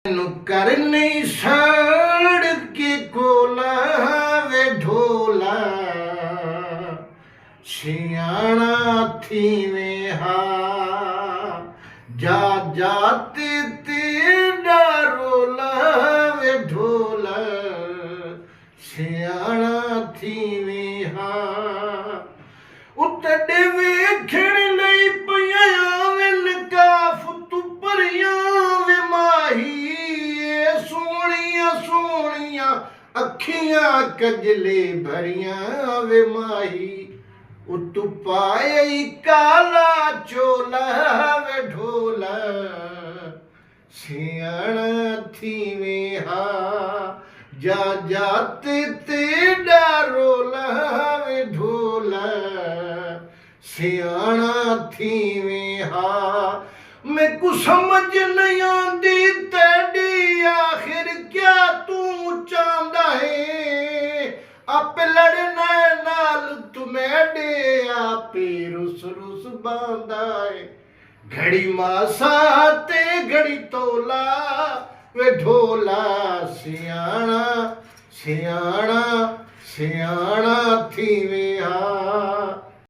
कर नहीं सड़ के कोला वे ढोला सियाणा थी में हा जा जाते तेरा रोला वे ढोला सियाणा थी में हा उतडे वेखण लई पिया विन काफ तू परिया वे माही सोनिया सोनिया अखियां कजले भरिया वे माही उतु पाई काला चोला वे ढोला सियाणा थी में हा जा जाते तेरा रोला वे ढोला सियाणा थी में हा मैं कुछ समझ नहीं आंदी तेरी आखिर क्या तू चाहता है आप लड़ना नाल तुम्हें डे आपे रुस रुस बांधा है घड़ी मासा ते घड़ी तोला वे ढोला सियाणा सियाणा सियाणा थी वे हा।